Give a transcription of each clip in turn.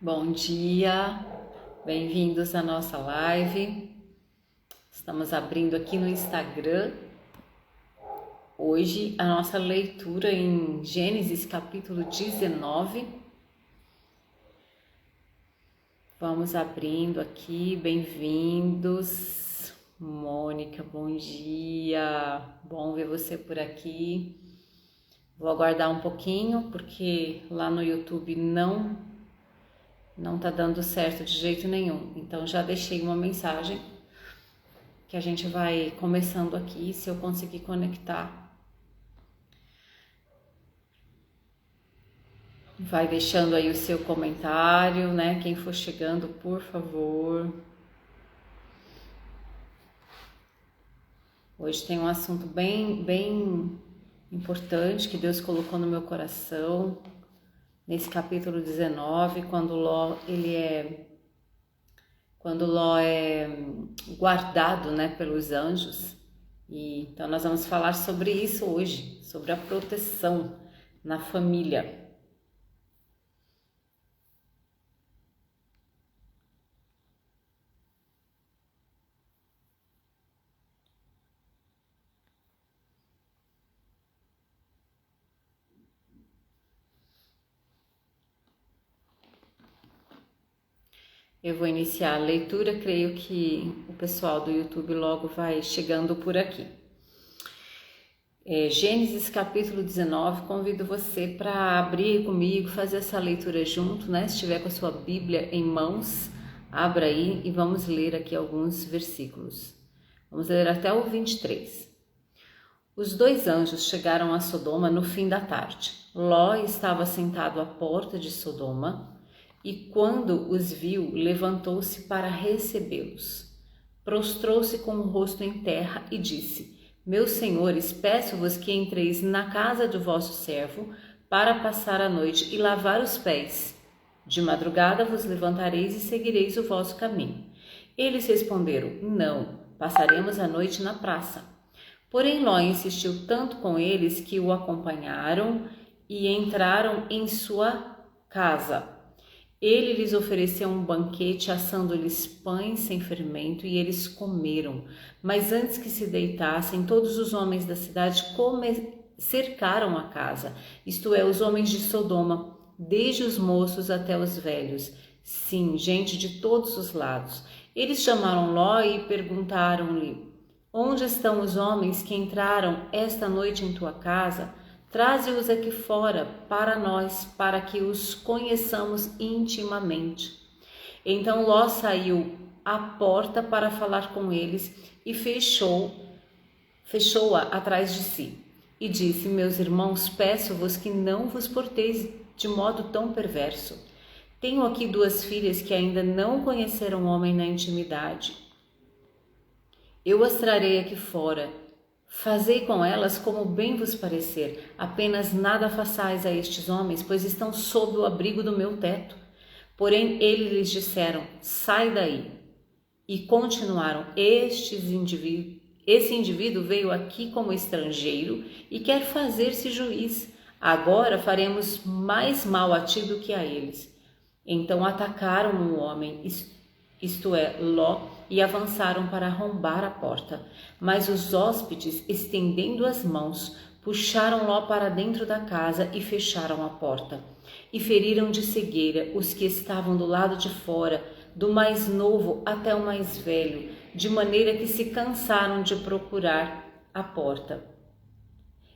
Bom dia, bem-vindos à nossa live. Estamos abrindo aqui no Instagram. Hoje a nossa leitura em Gênesis capítulo 19. Vamos abrindo aqui, bem-vindos. Mônica, bom dia, bom ver você por aqui. Vou aguardar um pouquinho porque lá no YouTube não tá dando certo de jeito nenhum. Então já deixei uma mensagem que a gente vai começando aqui, se eu conseguir conectar. Vai deixando aí o seu comentário, né? Quem for chegando, por favor. Hoje tem um assunto bem importante que Deus colocou no meu coração. Nesse capítulo 19, quando Ló é guardado, né, pelos anjos. E então nós vamos falar sobre isso hoje, sobre a proteção na família. Eu vou iniciar a leitura, creio que o pessoal do YouTube logo vai chegando por aqui. Gênesis capítulo 19, convido você para abrir comigo, fazer essa leitura junto, né? Se estiver com a sua Bíblia em mãos, abra aí e vamos ler aqui alguns versículos. Vamos ler até o 23. Os dois anjos chegaram a Sodoma no fim da tarde. Ló estava sentado à porta de Sodoma, e quando os viu, levantou-se para recebê-los. Prostrou-se com o rosto em terra e disse: Meus senhores, peço-vos que entreis na casa do vosso servo para passar a noite e lavar os pés. De madrugada vos levantareis e seguireis o vosso caminho. Eles responderam: Não, passaremos a noite na praça. Porém Ló insistiu tanto com eles que o acompanharam e entraram em sua casa. Ele lhes ofereceu um banquete, assando-lhes pães sem fermento, e eles comeram. Mas antes que se deitassem, todos os homens da cidade cercaram a casa, isto é, os homens de Sodoma, desde os moços até os velhos. Sim, gente de todos os lados. Eles chamaram Ló e perguntaram-lhe: Onde estão os homens que entraram esta noite em tua casa? Traze-os aqui fora para nós, para que os conheçamos intimamente. Então Ló saiu à porta para falar com eles e fechou-a atrás de si. E disse: Meus irmãos, peço-vos que não vos porteis de modo tão perverso. Tenho aqui duas filhas que ainda não conheceram homem na intimidade. Eu as trarei aqui fora. Fazei com elas como bem vos parecer, apenas nada façais a estes homens, pois estão sob o abrigo do meu teto. Porém eles lhes disseram: Sai daí. E continuaram: Esse indivíduo veio aqui como estrangeiro e quer fazer-se juiz. Agora faremos mais mal a ti do que a eles. Então atacaram um homem, isto é, Ló, e avançaram para arrombar a porta. Mas os hóspedes, estendendo as mãos, puxaram Ló para dentro da casa e fecharam a porta. E feriram de cegueira os que estavam do lado de fora, do mais novo até o mais velho, de maneira que se cansaram de procurar a porta.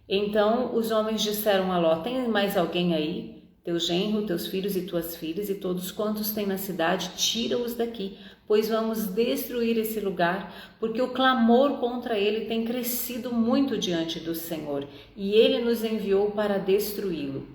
Então os homens disseram a Ló: Tem mais alguém aí? Teu genro, teus filhos e tuas filhas e todos quantos têm na cidade, tira-os daqui, pois vamos destruir esse lugar, porque o clamor contra ele tem crescido muito diante do Senhor, e ele nos enviou para destruí-lo.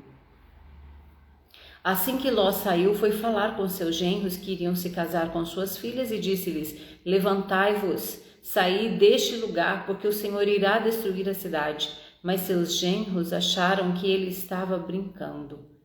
Assim que Ló saiu, foi falar com seus genros que iriam se casar com suas filhas e disse-lhes: Levantai-vos, saí deste lugar, porque o Senhor irá destruir a cidade. Mas seus genros acharam que ele estava brincando.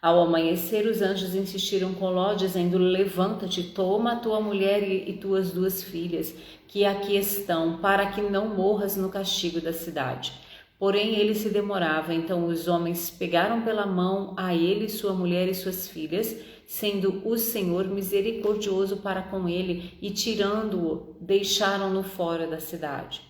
Ao amanhecer, os anjos insistiram com Ló, dizendo: Levanta-te, toma a tua mulher e tuas duas filhas, que aqui estão, para que não morras no castigo da cidade. Porém ele se demorava. Então os homens pegaram pela mão a ele, sua mulher e suas filhas, sendo o Senhor misericordioso para com ele, e tirando-o, deixaram-no fora da cidade.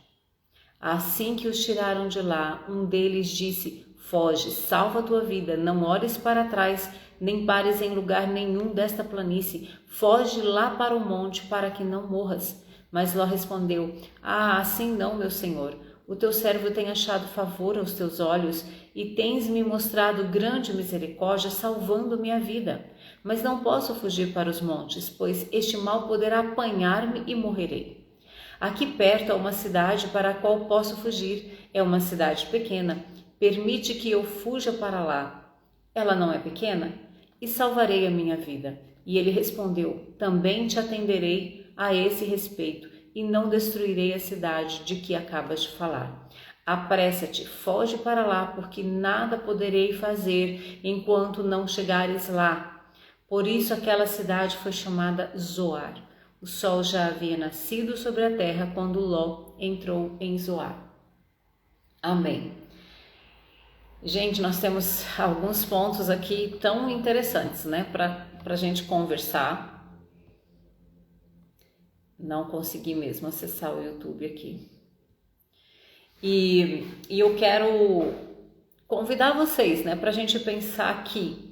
Assim que os tiraram de lá, um deles disse: foge, salva a tua vida, não olhes para trás, nem pares em lugar nenhum desta planície, foge lá para o monte, para que não morras. Mas Ló respondeu: assim não, meu senhor, o teu servo tem achado favor aos teus olhos, e tens-me mostrado grande misericórdia, salvando minha vida. Mas não posso fugir para os montes, pois este mal poderá apanhar-me e morrerei. Aqui perto há uma cidade para a qual posso fugir, é uma cidade pequena, permite que eu fuja para lá. Ela não é pequena? E salvarei a minha vida. E ele respondeu: também te atenderei a esse respeito, e não destruirei a cidade de que acabas de falar. Apressa-te, foge para lá, porque nada poderei fazer enquanto não chegares lá. Por isso aquela cidade foi chamada Zoar. O sol já havia nascido sobre a terra quando Ló entrou em Zoar. Amém. Gente, nós temos alguns pontos aqui tão interessantes, né, para a gente conversar. Não consegui mesmo acessar o YouTube aqui. E eu quero convidar vocês, né, para a gente pensar aqui.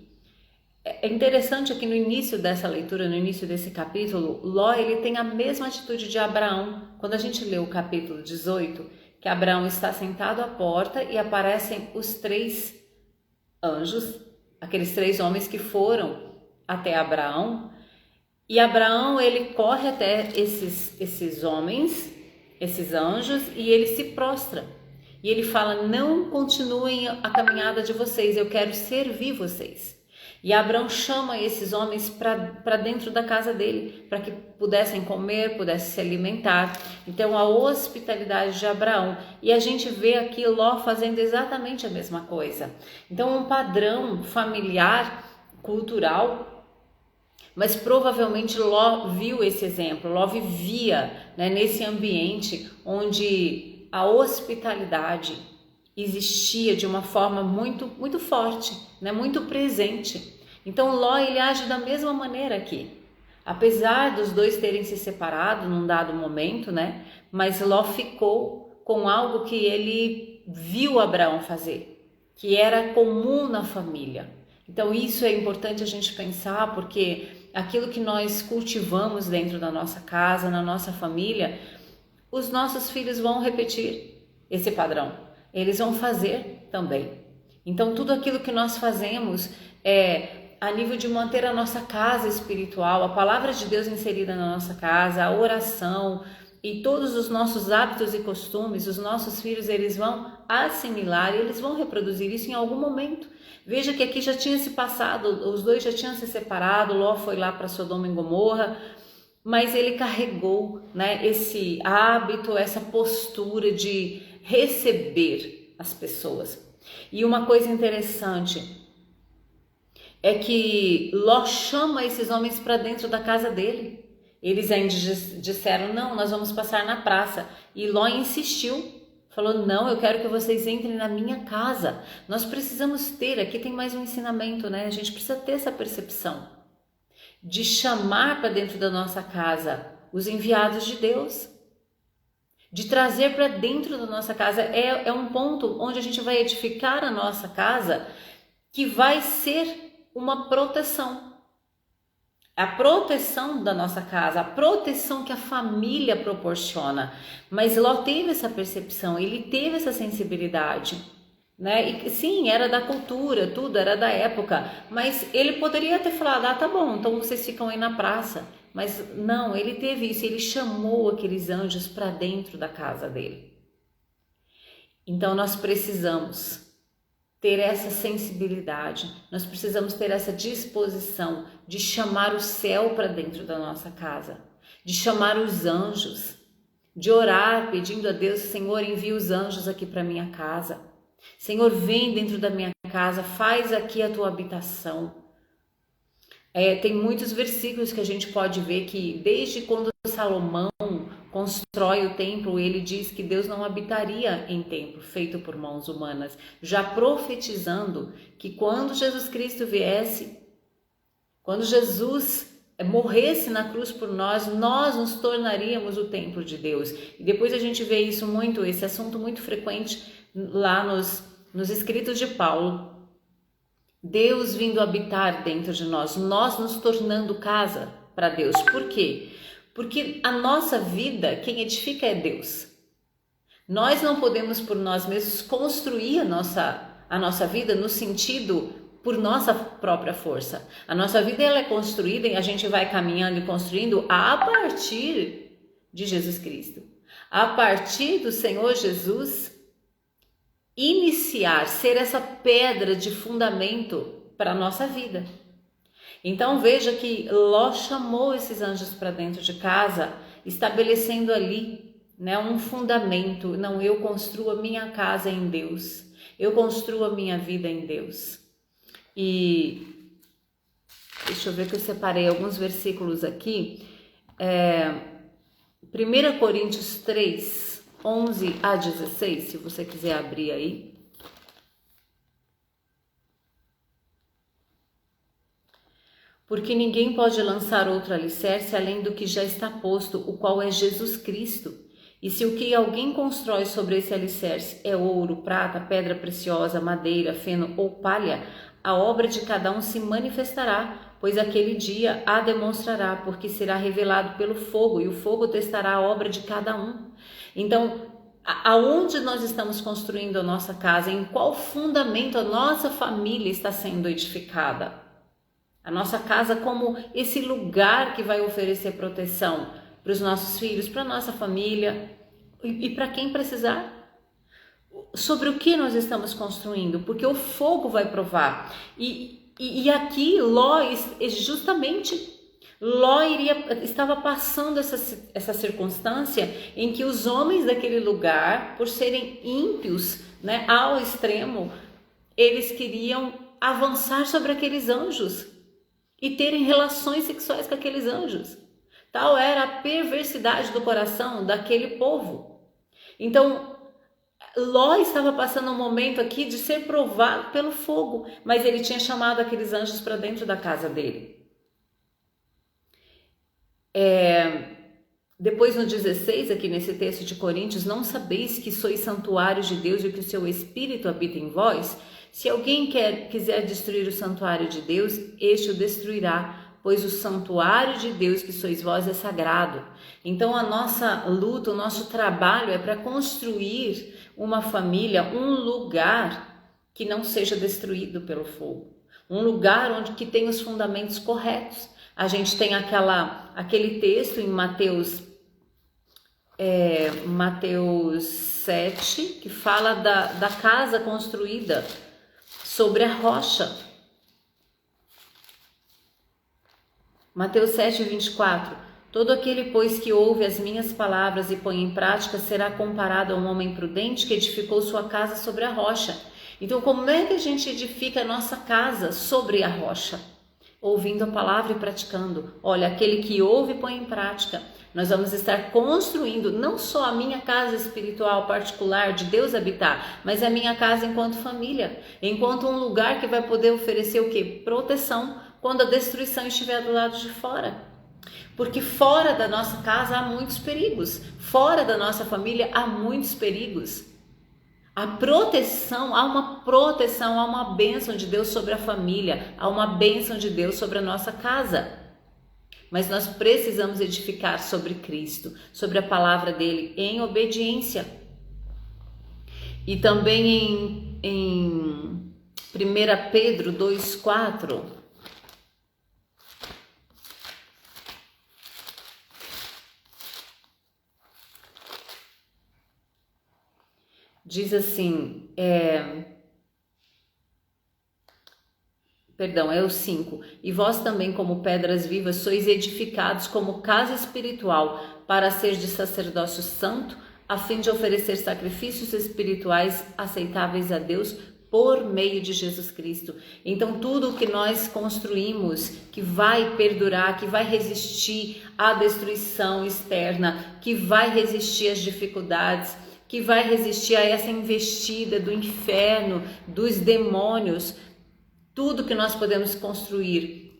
É interessante aqui no início dessa leitura, no início desse capítulo, Ló ele tem a mesma atitude de Abraão. Quando a gente lê o capítulo 18, que Abraão está sentado à porta e aparecem os 3 anjos, aqueles 3 homens que foram até Abraão, e Abraão ele corre até esses homens, esses anjos, e ele se prostra. E ele fala: não continuem a caminhada de vocês, eu quero servir vocês. E Abraão chama esses homens para dentro da casa dele, para que pudessem comer, pudessem se alimentar. Então a hospitalidade de Abraão. E a gente vê aqui Ló fazendo exatamente a mesma coisa. Então um padrão familiar, cultural, mas provavelmente Ló viu esse exemplo. Ló vivia, né, nesse ambiente onde a hospitalidade existia de uma forma muito forte, né, muito presente. Então Ló ele age da mesma maneira aqui. Apesar dos dois terem se separado num dado momento, né, mas Ló ficou com algo que ele viu Abraão fazer, que era comum na família. Então isso é importante a gente pensar, porque aquilo que nós cultivamos dentro da nossa casa, na nossa família, os nossos filhos vão repetir esse padrão. Eles vão fazer também. Então tudo aquilo que nós fazemos a nível de manter a nossa casa espiritual, a palavra de Deus inserida na nossa casa, a oração e todos os nossos hábitos e costumes, os nossos filhos eles vão assimilar e eles vão reproduzir isso em algum momento. Veja que aqui já tinha se passado, os dois já tinham se separado, Ló foi lá para Sodoma e Gomorra, mas ele carregou, né, esse hábito, essa postura de receber as pessoas. E uma coisa interessante é que Ló chama esses homens para dentro da casa dele. Eles ainda disseram: não, nós vamos passar na praça. E Ló insistiu, falou: não, eu quero que vocês entrem na minha casa. Nós precisamos ter, aqui tem mais um ensinamento, né? A gente precisa ter essa percepção de chamar para dentro da nossa casa os enviados de Deus, de trazer para dentro da nossa casa. É um ponto onde a gente vai edificar a nossa casa, que vai ser uma proteção. A proteção da nossa casa, a proteção que a família proporciona. Mas Ló teve essa percepção, ele teve essa sensibilidade, né? E sim, era da cultura, tudo era da época, mas ele poderia ter falado: tá bom, então vocês ficam aí na praça. Mas não, ele teve isso, ele chamou aqueles anjos para dentro da casa dele. Então nós precisamos ter essa sensibilidade, nós precisamos ter essa disposição de chamar o céu para dentro da nossa casa, de chamar os anjos, de orar pedindo a Deus: Senhor, envia os anjos aqui para minha casa. Senhor, vem dentro da minha casa, faz aqui a tua habitação. Tem muitos versículos que a gente pode ver que desde quando Salomão constrói o templo, ele diz que Deus não habitaria em templo feito por mãos humanas, já profetizando que quando Jesus Cristo viesse, quando Jesus morresse na cruz por nós, nós nos tornaríamos o templo de Deus. E depois a gente vê isso muito, esse assunto muito frequente lá nos escritos de Paulo. Deus vindo habitar dentro de nós nos tornando casa para Deus. Por quê? Porque a nossa vida, quem edifica é Deus. Nós não podemos por nós mesmos construir a nossa vida no sentido por nossa própria força. A nossa vida ela é construída e a gente vai caminhando e construindo a partir de Jesus Cristo. A partir do Senhor Jesus iniciar, ser essa pedra de fundamento para a nossa vida. Então veja que Ló chamou esses anjos para dentro de casa, estabelecendo ali, né, um fundamento. Não, eu construo a minha casa em Deus, eu construo a minha vida em Deus. E deixa eu ver que eu separei alguns versículos aqui. 1 Coríntios 3, 11 a 16, se você quiser abrir aí. Porque ninguém pode lançar outro alicerce além do que já está posto, o qual é Jesus Cristo. E se o que alguém constrói sobre esse alicerce é ouro, prata, pedra preciosa, madeira, feno ou palha, a obra de cada um se manifestará, pois aquele dia a demonstrará, porque será revelado pelo fogo, e o fogo testará a obra de cada um. Então, aonde nós estamos construindo a nossa casa, em qual fundamento a nossa família está sendo edificada? A nossa casa como esse lugar que vai oferecer proteção para os nossos filhos, para a nossa família e para quem precisar. Sobre o que nós estamos construindo, porque o fogo vai provar. E aqui Ló, justamente, Ló estava passando essa circunstância em que os homens daquele lugar, por serem ímpios, né, ao extremo, eles queriam avançar sobre aqueles anjos e terem relações sexuais com aqueles anjos. Tal era a perversidade do coração daquele povo. Então, Ló estava passando um momento aqui de ser provado pelo fogo, mas ele tinha chamado aqueles anjos para dentro da casa dele. Depois no 16, aqui nesse texto de Coríntios, não sabeis que sois santuários de Deus e que o seu Espírito habita em vós? Se alguém quiser destruir o santuário de Deus, este o destruirá, pois o santuário de Deus que sois vós é sagrado. Então a nossa luta, o nosso trabalho é para construir uma família, um lugar que não seja destruído pelo fogo, um lugar onde que tem os fundamentos corretos. A gente tem aquele texto em Mateus 7, que fala da casa construída sobre a rocha. Mateus 7, 24. Todo aquele, pois, que ouve as minhas palavras e põe em prática, será comparado a um homem prudente que edificou sua casa sobre a rocha. Então, como é que a gente edifica a nossa casa sobre a rocha? Ouvindo a palavra e praticando. Olha, aquele que ouve e põe em prática. Nós vamos estar construindo não só a minha casa espiritual particular de Deus habitar, mas a minha casa enquanto família, enquanto um lugar que vai poder oferecer o quê? Proteção quando a destruição estiver do lado de fora. Porque fora da nossa casa há muitos perigos, fora da nossa família há muitos perigos. Há uma bênção de Deus sobre a família, há uma bênção de Deus sobre a nossa casa. Mas nós precisamos edificar sobre Cristo, sobre a palavra dele, em obediência. E também em 1 Pedro 2,4... diz assim, é o 5. E vós também, como pedras vivas, sois edificados como casa espiritual, para ser de sacerdócio santo, a fim de oferecer sacrifícios espirituais aceitáveis a Deus por meio de Jesus Cristo. Então tudo o que nós construímos, que vai perdurar, que vai resistir à destruição externa, que vai resistir às dificuldades, que vai resistir a essa investida do inferno, dos demônios, tudo que nós podemos construir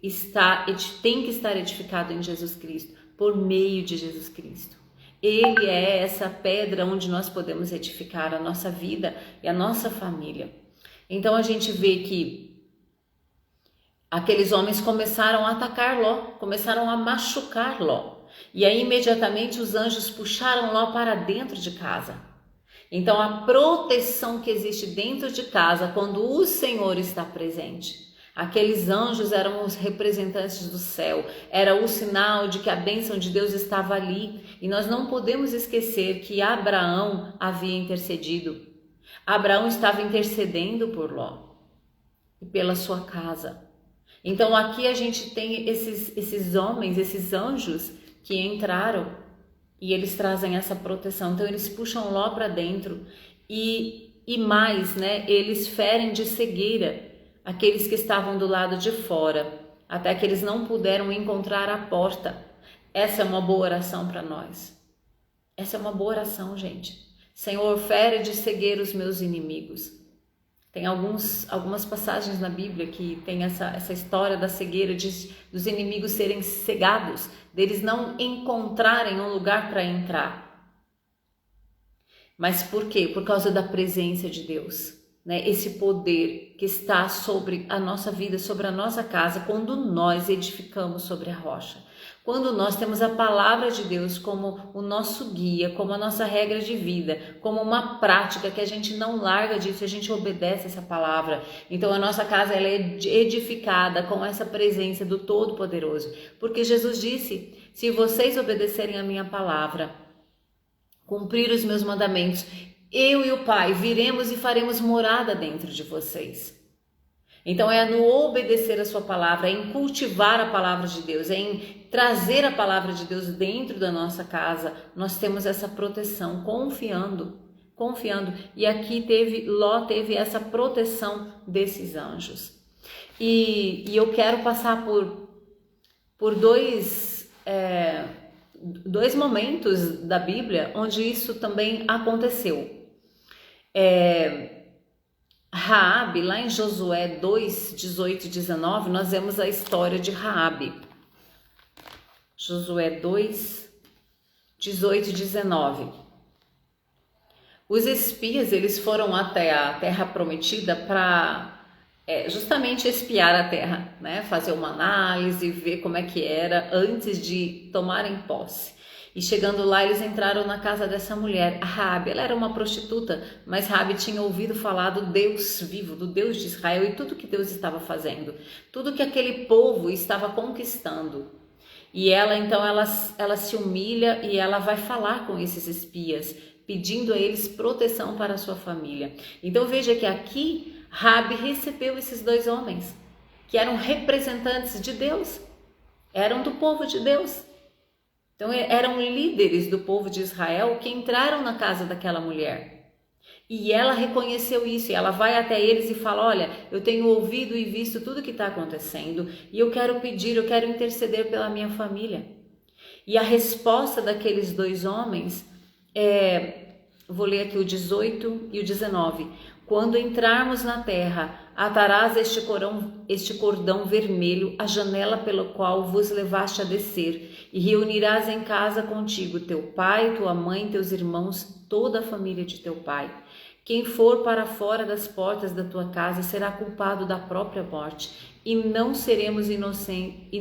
tem que estar edificado em Jesus Cristo, por meio de Jesus Cristo. Ele é essa pedra onde nós podemos edificar a nossa vida e a nossa família. Então a gente vê que aqueles homens começaram a atacar Ló, começaram a machucar Ló. E aí imediatamente os anjos puxaram Ló para dentro de casa. Então a proteção que existe dentro de casa quando o Senhor está presente. Aqueles anjos eram os representantes do céu, era o sinal de que a bênção de Deus estava ali. E nós não podemos esquecer que Abraão havia intercedido. Abraão estava intercedendo por Ló e pela sua casa. Então aqui a gente tem esses homens, esses anjos que entraram e eles trazem essa proteção. Então eles puxam Ló para dentro e mais, né? Eles ferem de cegueira aqueles que estavam do lado de fora, até que eles não puderam encontrar a porta. Essa é uma boa oração para nós. Essa é uma boa oração, gente. Senhor, fere de cegueira os meus inimigos. Tem algumas passagens na Bíblia que tem essa história da cegueira, dos inimigos serem cegados, deles não encontrarem um lugar para entrar. Mas por quê? Por causa da presença de Deus. Né, esse poder que está sobre a nossa vida, sobre a nossa casa, quando nós edificamos sobre a rocha. Quando nós temos a palavra de Deus como o nosso guia, como a nossa regra de vida, como uma prática que a gente não larga disso, a gente obedece essa palavra. Então a nossa casa ela é edificada com essa presença do Todo-Poderoso. Porque Jesus disse, se vocês obedecerem a minha palavra, cumprir os meus mandamentos, eu e o Pai viremos e faremos morada dentro de vocês. Então é no obedecer a sua palavra, é em cultivar a palavra de Deus, é em trazer a palavra de Deus dentro da nossa casa. Nós temos essa proteção, confiando. E aqui Ló teve essa proteção desses anjos. E eu quero passar por dois momentos da Bíblia onde isso também aconteceu. Raabe, lá em Josué 2, 18 e 19, nós vemos a história de Raabe. Josué 2, 18 e 19. Os espias, eles foram até a terra prometida para justamente espiar a terra, né? Fazer uma análise, ver como é que era antes de tomarem posse. E chegando lá, eles entraram na casa dessa mulher, Raabe. Ela era uma prostituta, mas Raabe tinha ouvido falar do Deus vivo, do Deus de Israel e tudo que Deus estava fazendo, tudo que aquele povo estava conquistando. E ela, então, ela se humilha e ela vai falar com esses espias, pedindo a eles proteção para a sua família. Então veja que aqui Raabe recebeu esses dois homens, que eram representantes de Deus, eram do povo de Deus. Então eram líderes do povo de Israel que entraram na casa daquela mulher. E ela reconheceu isso, e ela vai até eles e fala, olha, eu tenho ouvido e visto tudo que está acontecendo, e eu quero interceder pela minha família. E a resposta daqueles dois homens vou ler aqui o 18 e o 19. Quando entrarmos na terra, atarás este cordão vermelho, a janela pela qual vos levaste a descer, e reunirás em casa contigo teu pai, tua mãe, teus irmãos, toda a família de teu pai. Quem for para fora das portas da tua casa será culpado da própria morte, e nós seremos inocentes.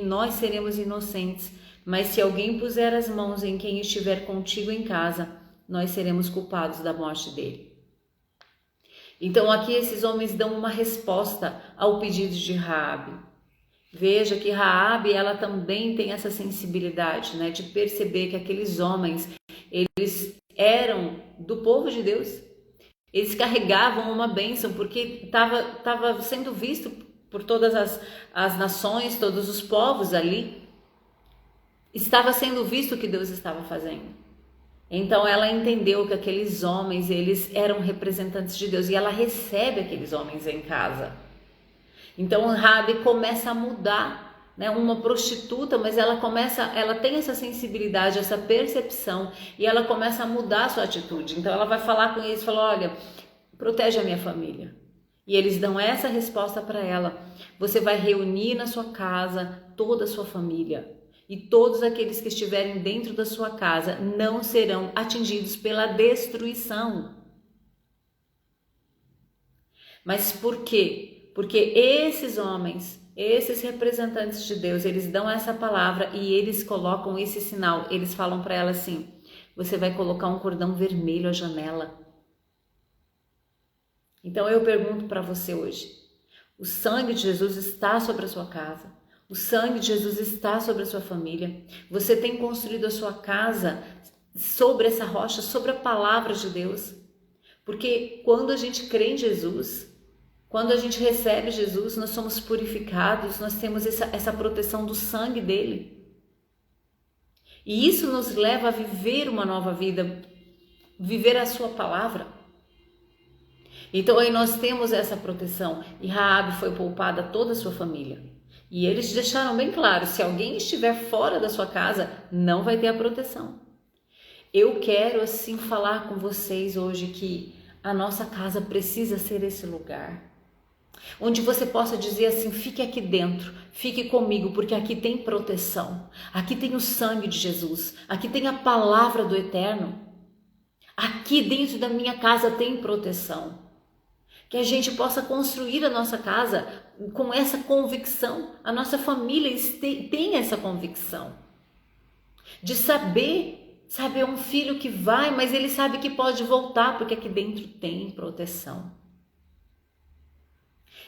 Mas se alguém puser as mãos em quem estiver contigo em casa, nós seremos culpados da morte dele. Então aqui esses homens dão uma resposta ao pedido de Raabe. Veja que Raabe, ela também tem essa sensibilidade, né, de perceber que aqueles homens, eles eram do povo de Deus. Eles carregavam uma bênção, porque estava sendo visto por todas as nações, todos os povos ali. Estava sendo visto o que Deus estava fazendo. Então ela entendeu que aqueles homens, eles eram representantes de Deus, e ela recebe aqueles homens em casa. Então Raabe começa a mudar, né? Uma prostituta, mas ela tem essa sensibilidade, essa percepção, e ela começa a mudar a sua atitude. Então ela vai falar com eles, fala: olha, protege a minha família. E eles dão essa resposta para ela: você vai reunir na sua casa toda a sua família, e todos aqueles que estiverem dentro da sua casa não serão atingidos pela destruição. Mas por quê? Porque esses homens, esses representantes de Deus, eles dão essa palavra e eles colocam esse sinal. Eles falam para ela assim: você vai colocar um cordão vermelho à janela. Então eu pergunto para você hoje: o sangue de Jesus está sobre a sua casa, o sangue de Jesus está sobre a sua família. Você tem construído a sua casa sobre essa rocha, sobre a palavra de Deus. Porque quando a gente crê em Jesus, quando a gente recebe Jesus, nós somos purificados, nós temos essa proteção do sangue dele. E isso nos leva a viver uma nova vida, viver a sua palavra. Então aí nós temos essa proteção, e Raabe foi poupada toda a sua família. E eles deixaram bem claro: se alguém estiver fora da sua casa, não vai ter a proteção. Eu quero assim falar com vocês hoje que a nossa casa precisa ser esse lugar onde você possa dizer assim: fique aqui dentro, fique comigo, porque aqui tem proteção, aqui tem o sangue de Jesus, aqui tem a palavra do Eterno, aqui dentro da minha casa tem proteção. Que a gente possa construir a nossa casa com essa convicção. A nossa família tem essa convicção de saber, sabe, é um filho que vai, mas ele sabe que pode voltar, porque aqui dentro tem proteção.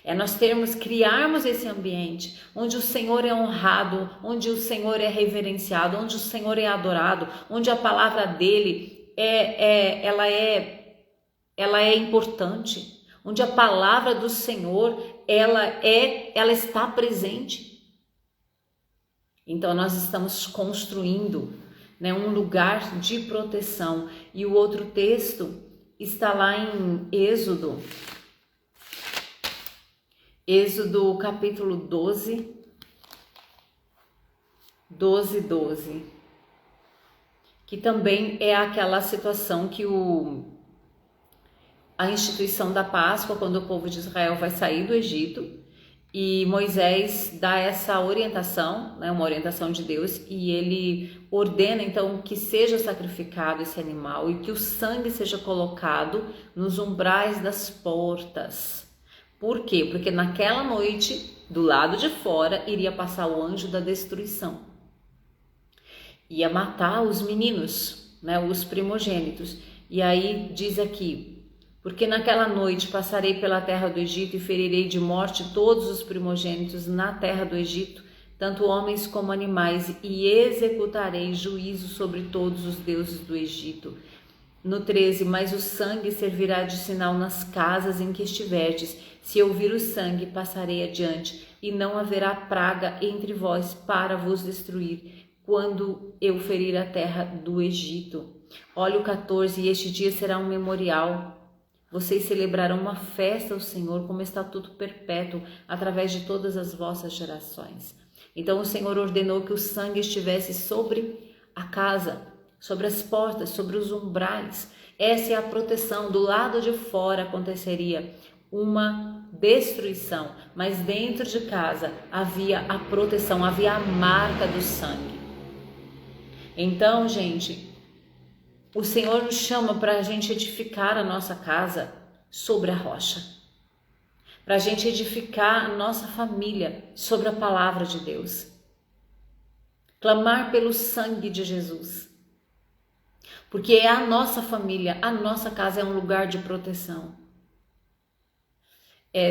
É nós criarmos esse ambiente onde o Senhor é honrado, onde o Senhor é reverenciado, onde o Senhor é adorado, onde a palavra dele ela é importante, onde a palavra do Senhor ela está presente. Então nós estamos construindo, né, um lugar de proteção. E o outro texto está lá em Êxodo capítulo 12, 12, que também é aquela situação que a instituição da Páscoa, quando o povo de Israel vai sair do Egito, e Moisés dá essa orientação, né, uma orientação de Deus, e ele ordena então que seja sacrificado esse animal e que o sangue seja colocado nos umbrais das portas. Por quê? Porque naquela noite, do lado de fora, iria passar o anjo da destruição. Ia matar os meninos, né, os primogênitos. E aí diz aqui: porque naquela noite passarei pela terra do Egito e ferirei de morte todos os primogênitos na terra do Egito, tanto homens como animais, e executarei juízo sobre todos os deuses do Egito. No 13, mas o sangue servirá de sinal nas casas em que estiverdes. Se eu vir o sangue, passarei adiante, e não haverá praga entre vós para vos destruir, quando eu ferir a terra do Egito. Olha o 14, e este dia será um memorial. Vocês celebrarão uma festa ao Senhor como estatuto perpétuo, através de todas as vossas gerações. Então o Senhor ordenou que o sangue estivesse sobre a casa, sobre as portas, sobre os umbrais. Essa é a proteção. Do lado de fora aconteceria uma destruição, mas dentro de casa havia a proteção, havia a marca do sangue. Então, gente, o Senhor nos chama para a gente edificar a nossa casa sobre a rocha, para a gente edificar a nossa família sobre a palavra de Deus, clamar pelo sangue de Jesus, porque é a nossa família, a nossa casa é um lugar de proteção.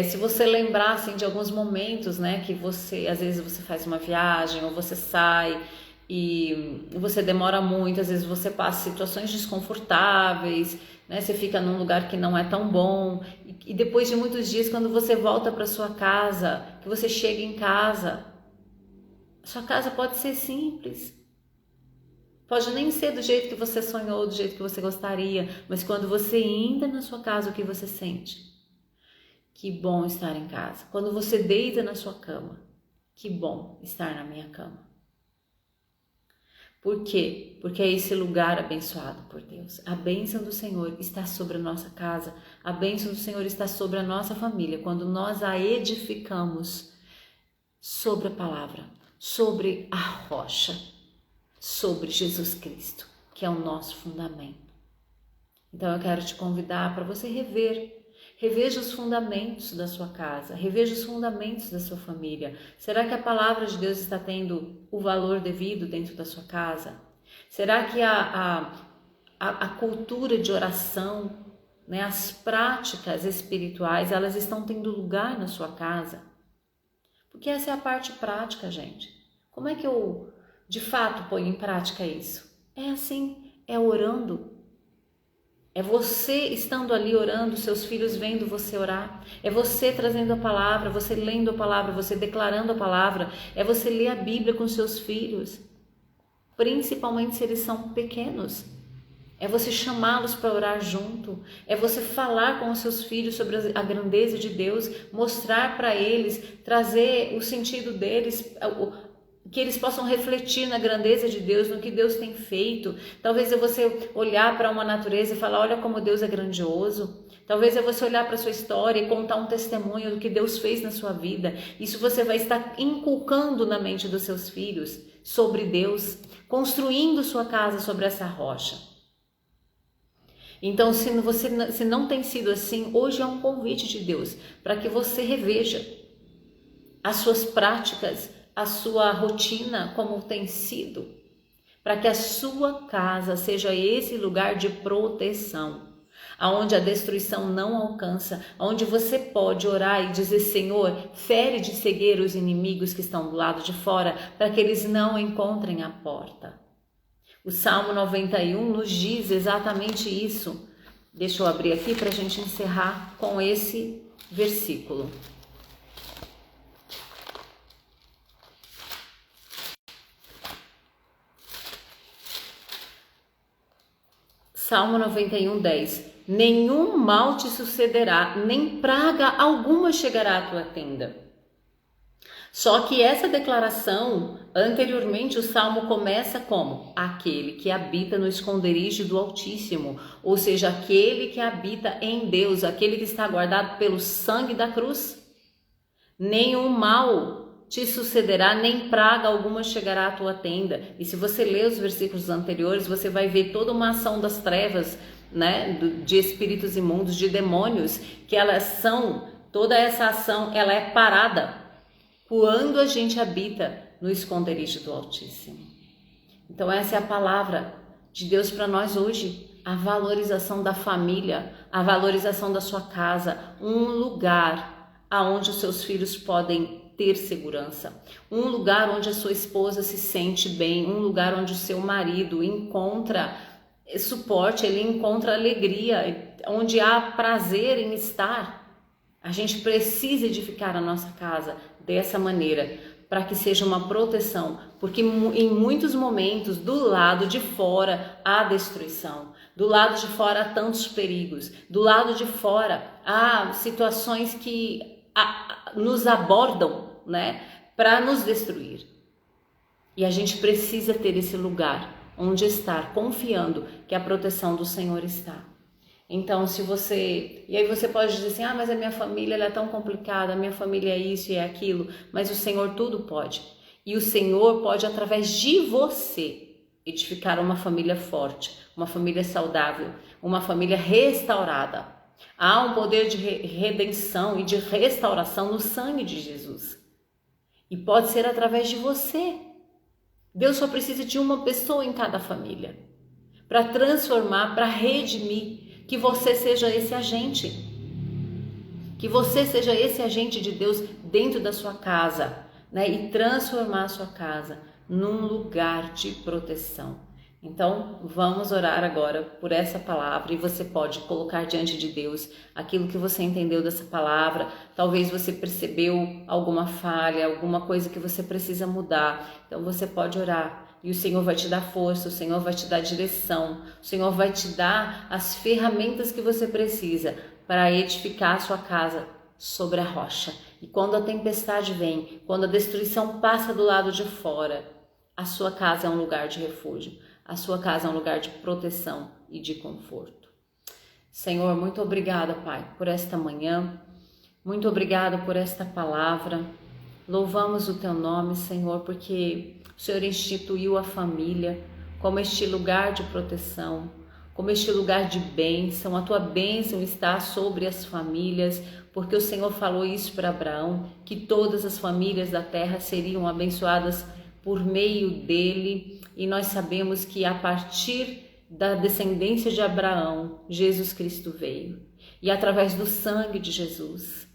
Se você lembrar assim, de alguns momentos, né, que às vezes você faz uma viagem ou você sai e você demora muito, às vezes você passa situações desconfortáveis, né, você fica num lugar que não é tão bom, e depois de muitos dias, quando você volta para sua casa, que você chega em casa, sua casa pode ser simples, Pode nem ser do jeito que você sonhou, do jeito que você gostaria, mas quando você entra na sua casa, o que você sente? Que bom estar em casa. Quando você deita na sua cama, que bom estar na minha cama. Por quê? Porque é esse lugar abençoado por Deus. A bênção do Senhor está sobre a nossa casa, a bênção do Senhor está sobre a nossa família, quando nós a edificamos sobre a palavra, sobre a rocha, sobre Jesus Cristo, que é o nosso fundamento. Então eu quero te convidar para você reveja os fundamentos da sua casa, reveja os fundamentos da sua família. Será que a palavra de Deus está tendo o valor devido dentro da sua casa? Será que a cultura de oração, né, as práticas espirituais, elas estão tendo lugar na sua casa? Porque essa é a parte prática, gente. Como é que eu, de fato, ponho em prática isso? É assim, é orando. É você estando ali orando, seus filhos vendo você orar. É você trazendo a palavra, você lendo a palavra, você declarando a palavra. É você ler a Bíblia com seus filhos, principalmente se eles são pequenos. É você chamá-los para orar junto. É você falar com os seus filhos sobre a grandeza de Deus, mostrar para eles, trazer o sentido deles, que eles possam refletir na grandeza de Deus, no que Deus tem feito. Talvez é você olhar para uma natureza e falar, olha como Deus é grandioso. Talvez é você olhar para a sua história e contar um testemunho do que Deus fez na sua vida. Isso você vai estar inculcando na mente dos seus filhos sobre Deus, construindo sua casa sobre essa rocha. Então, se não tem sido assim, hoje é um convite de Deus para que você reveja as suas práticas, a sua rotina, como tem sido, para que a sua casa seja esse lugar de proteção, aonde a destruição não alcança, onde você pode orar e dizer, Senhor, fere de cegueira os inimigos que estão do lado de fora, para que eles não encontrem a porta. O Salmo 91 nos diz exatamente isso. Deixa eu abrir aqui para a gente encerrar com esse versículo. Salmo 91, 10. Nenhum mal te sucederá, nem praga alguma chegará à tua tenda. Só que essa declaração, anteriormente o Salmo começa como? Aquele que habita no esconderijo do Altíssimo, ou seja, aquele que habita em Deus, aquele que está guardado pelo sangue da cruz. Nenhum mal te sucederá, nem praga alguma chegará à tua tenda. E se você ler os versículos anteriores, você vai ver toda uma ação das trevas, né, de espíritos imundos, de demônios, que elas são, toda essa ação, ela é parada quando a gente habita no esconderijo do Altíssimo. Então essa é a palavra de Deus para nós hoje, a valorização da família, a valorização da sua casa, um lugar aonde os seus filhos podem ter segurança, um lugar onde a sua esposa se sente bem, um lugar onde o seu marido encontra suporte, ele encontra alegria, onde há prazer em estar. A gente precisa edificar a nossa casa dessa maneira, para que seja uma proteção, porque em muitos momentos do lado de fora há destruição, do lado de fora há tantos perigos, do lado de fora há situações que nos abordam, né, para nos destruir. E a gente precisa ter esse lugar onde estar, confiando que a proteção do Senhor está. Então, se você... E aí você pode dizer assim, mas a minha família ela é tão complicada, a minha família é isso e é aquilo, mas o Senhor tudo pode. E o Senhor pode, através de você, edificar uma família forte, uma família saudável, uma família restaurada. Há um poder de redenção e de restauração no sangue de Jesus. E pode ser através de você. Deus só precisa de uma pessoa em cada família para transformar, para redimir. Que você seja esse agente. Que você seja esse agente de Deus dentro da sua casa, né? E transformar a sua casa num lugar de proteção. Então, vamos orar agora por essa palavra e você pode colocar diante de Deus aquilo que você entendeu dessa palavra. Talvez você percebeu alguma falha, alguma coisa que você precisa mudar. Então, você pode orar e o Senhor vai te dar força, o Senhor vai te dar direção, o Senhor vai te dar as ferramentas que você precisa para edificar a sua casa sobre a rocha. E quando a tempestade vem, quando a destruição passa do lado de fora, a sua casa é um lugar de refúgio. A sua casa é um lugar de proteção e de conforto. Senhor, muito obrigada, Pai, por esta manhã. Muito obrigada por esta palavra. Louvamos o Teu nome, Senhor, porque o Senhor instituiu a família como este lugar de proteção, como este lugar de bênção. A Tua bênção está sobre as famílias, porque o Senhor falou isso para Abraão, que todas as famílias da terra seriam abençoadas por meio dele. E nós sabemos que a partir da descendência de Abraão, Jesus Cristo veio. E através do sangue de Jesus,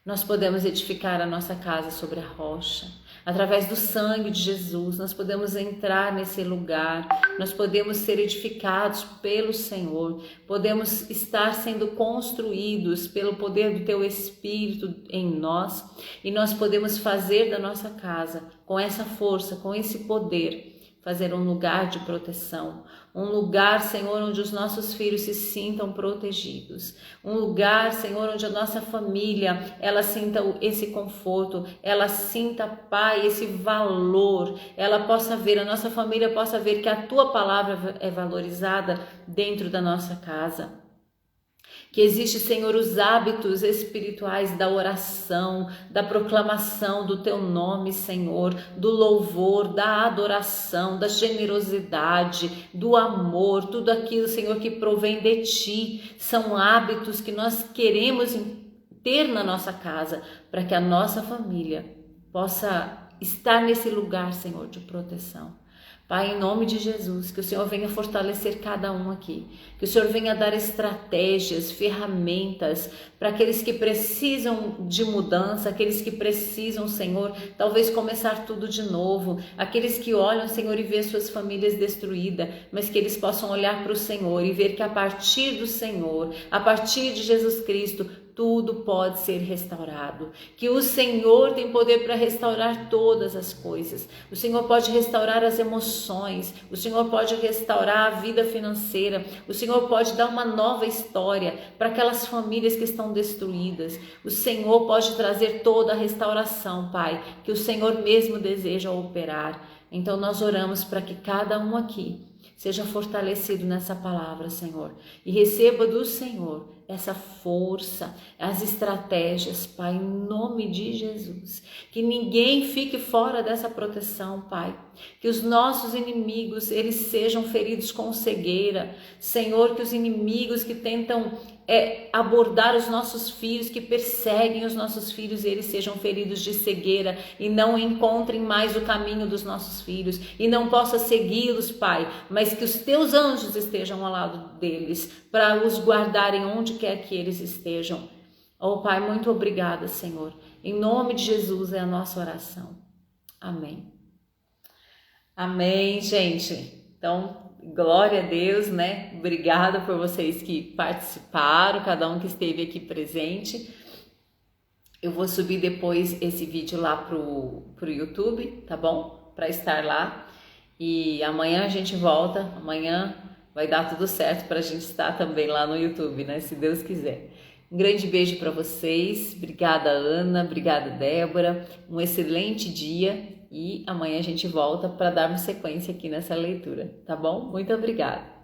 nós podemos edificar a nossa casa sobre a rocha. Através do sangue de Jesus, nós podemos entrar nesse lugar, nós podemos ser edificados pelo Senhor, podemos estar sendo construídos pelo poder do Teu Espírito em nós, e nós podemos fazer da nossa casa, com essa força, com esse poder, fazer um lugar de proteção, um lugar, Senhor, onde os nossos filhos se sintam protegidos, um lugar, Senhor, onde a nossa família, ela sinta esse conforto, ela sinta, Pai, esse valor, ela possa ver, a nossa família possa ver que a Tua palavra é valorizada dentro da nossa casa. Que existe, Senhor, os hábitos espirituais da oração, da proclamação do Teu nome, Senhor, do louvor, da adoração, da generosidade, do amor, tudo aquilo, Senhor, que provém de Ti, são hábitos que nós queremos ter na nossa casa, para que a nossa família possa estar nesse lugar, Senhor, de proteção. Pai, em nome de Jesus, que o Senhor venha fortalecer cada um aqui, que o Senhor venha dar estratégias, ferramentas para aqueles que precisam de mudança, aqueles que precisam, Senhor, talvez começar tudo de novo, aqueles que olham, Senhor, e vê suas famílias destruídas, mas que eles possam olhar para o Senhor e ver que a partir do Senhor, a partir de Jesus Cristo, tudo pode ser restaurado, que o Senhor tem poder para restaurar todas as coisas. O Senhor pode restaurar as emoções, o Senhor pode restaurar a vida financeira, o Senhor pode dar uma nova história para aquelas famílias que estão destruídas. O Senhor pode trazer toda a restauração, Pai, que o Senhor mesmo deseja operar. Então nós oramos para que cada um aqui seja fortalecido nessa palavra, Senhor, e receba do Senhor essa força, as estratégias, Pai, em nome de Jesus. Que ninguém fique fora dessa proteção, Pai. Que os nossos inimigos, eles sejam feridos com cegueira. Senhor, que os inimigos que tentam abordar os nossos filhos, que perseguem os nossos filhos, eles sejam feridos de cegueira e não encontrem mais o caminho dos nossos filhos e não possa segui-los, Pai, mas que os Teus anjos estejam ao lado deles para os guardarem onde quer que eles estejam. Oh, Pai, muito obrigada, Senhor. Em nome de Jesus é a nossa oração. Amém. Amém, gente. Então, glória a Deus, né? Obrigada por vocês que participaram, cada um que esteve aqui presente. Eu vou subir depois esse vídeo lá pro YouTube, tá bom? Para estar lá. E amanhã a gente volta. Amanhã vai dar tudo certo para a gente estar também lá no YouTube, né? Se Deus quiser. Um grande beijo para vocês. Obrigada, Ana. Obrigada, Débora. Um excelente dia. E amanhã a gente volta para darmos sequência aqui nessa leitura, tá bom? Muito obrigada!